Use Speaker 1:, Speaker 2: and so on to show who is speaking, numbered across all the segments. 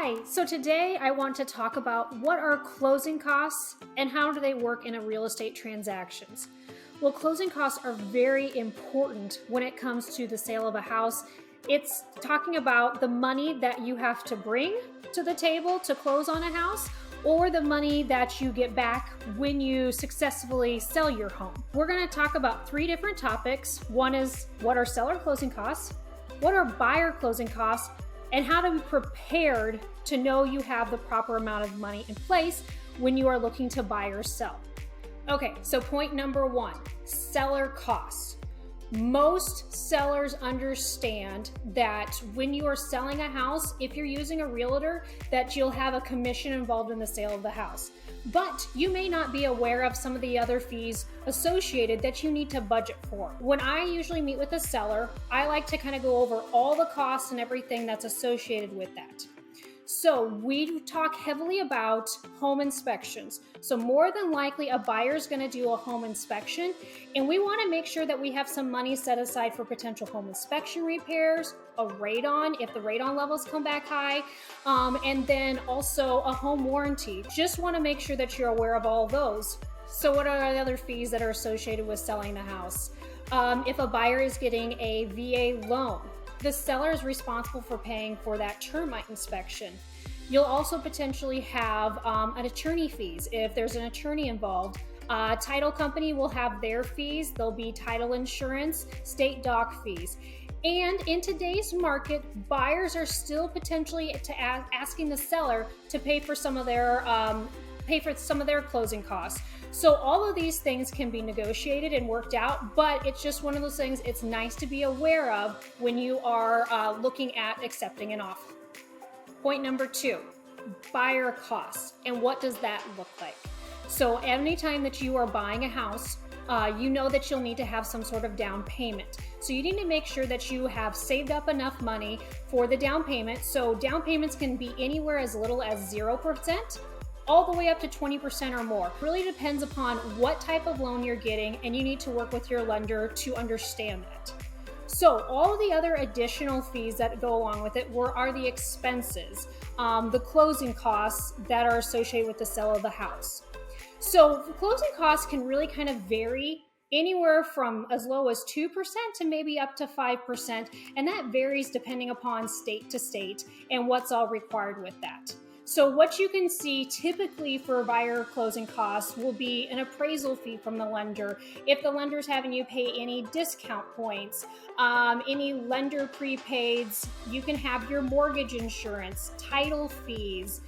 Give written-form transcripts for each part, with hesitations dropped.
Speaker 1: Hi, so today I want to talk about what are closing costs and how do they work in a real estate transactions. Well, closing costs are very important when it comes to the sale of a house. It's talking about the money that you have to bring to the table to close on a house or the money that you get back when you successfully sell your home. We're going to talk about three different topics. One is what are seller closing costs, what are buyer closing costs, and how to be prepared to know you have the proper amount of money in place when you are looking to buy or sell. Okay, so point number one, seller costs. Most sellers understand that when you are selling a house, if you're using a realtor, that you'll have a commission involved in the sale of the house. But you may not be aware of some of the other fees associated that you need to budget for. When I usually meet with a seller, I like to kind of go over all the costs and everything that's associated with that. So we talk heavily about home inspections. So more than likely a buyer is going to do a home inspection, and we want to make sure that we have some money set aside for potential home inspection repairs, a radon if the radon levels come back high, and then also a home warranty. Just want to make sure that you're aware of all those. So what are the other fees that are associated with selling the house? If a buyer is getting a VA loan, the seller is responsible for paying for that termite inspection. You'll also potentially have an attorney fees if there's an attorney involved. Title company will have their fees. There'll be title insurance, state dock fees. And in today's market, buyers are still potentially asking the seller to pay for some of their closing costs. So all of these things can be negotiated and worked out, but it's just one of those things it's nice to be aware of when you are looking at accepting an offer. Point number two, buyer costs. And what does that look like? So anytime that you are buying a house, you know that you'll need to have some sort of down payment. So you need to make sure that you have saved up enough money for the down payment. So down payments can be anywhere as little as 0%. All the way up to 20% or more. Really depends upon what type of loan you're getting, and you need to work with your lender to understand that. So all of the other additional fees that go along with it are the expenses, the closing costs that are associated with the sale of the house. So closing costs can really kind of vary anywhere from as low as 2% to maybe up to 5%, and that varies depending upon state to state and what's all required with that. So what you can see typically for buyer closing costs will be an appraisal fee from the lender. If the lender's having you pay any discount points, any lender prepaids, you can have your mortgage insurance, title fees,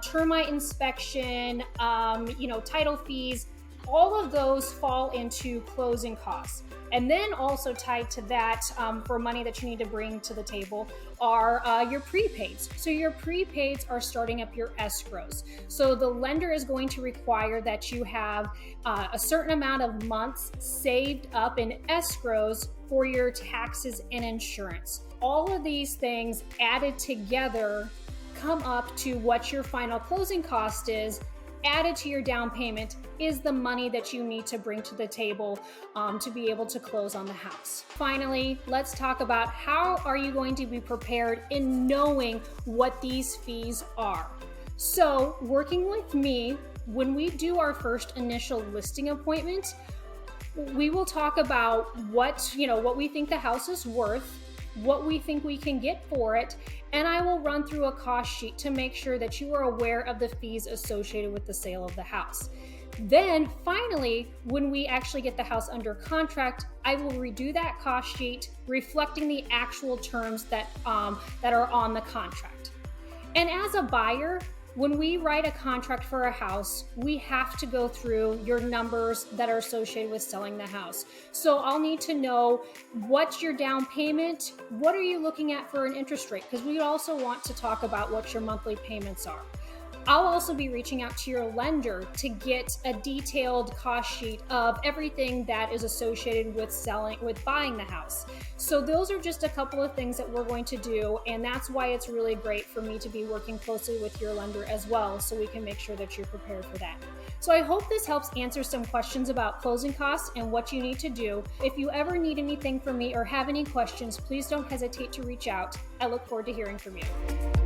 Speaker 1: termite inspection, title fees. All of those fall into closing costs. And then also tied to that, for money that you need to bring to the table, are your prepaids. So your prepaids are starting up your escrows. So the lender is going to require that you have a certain amount of months saved up in escrows for your taxes and insurance. All of these things added together come up to what your final closing cost is. Added to your down payment is the money that you need to bring to the table to be able to close on the house. Finally, let's talk about how are you going to be prepared in knowing what these fees are. So working with me, when we do our first initial listing appointment, we will talk about what we think the house is worth, what we think we can get for it, and I will run through a cost sheet to make sure that you are aware of the fees associated with the sale of the house. Then finally, when we actually get the house under contract, I will redo that cost sheet reflecting the actual terms that are on the contract. And as a buyer, when we write a contract for a house, we have to go through your numbers that are associated with selling the house. So I'll need to know what's your down payment, what are you looking at for an interest rate, because we also want to talk about what your monthly payments are. I'll also be reaching out to your lender to get a detailed cost sheet of everything that is associated with buying the house. So those are just a couple of things that we're going to do, and that's why it's really great for me to be working closely with your lender as well, so we can make sure that you're prepared for that. So I hope this helps answer some questions about closing costs and what you need to do. If you ever need anything from me or have any questions, please don't hesitate to reach out. I look forward to hearing from you.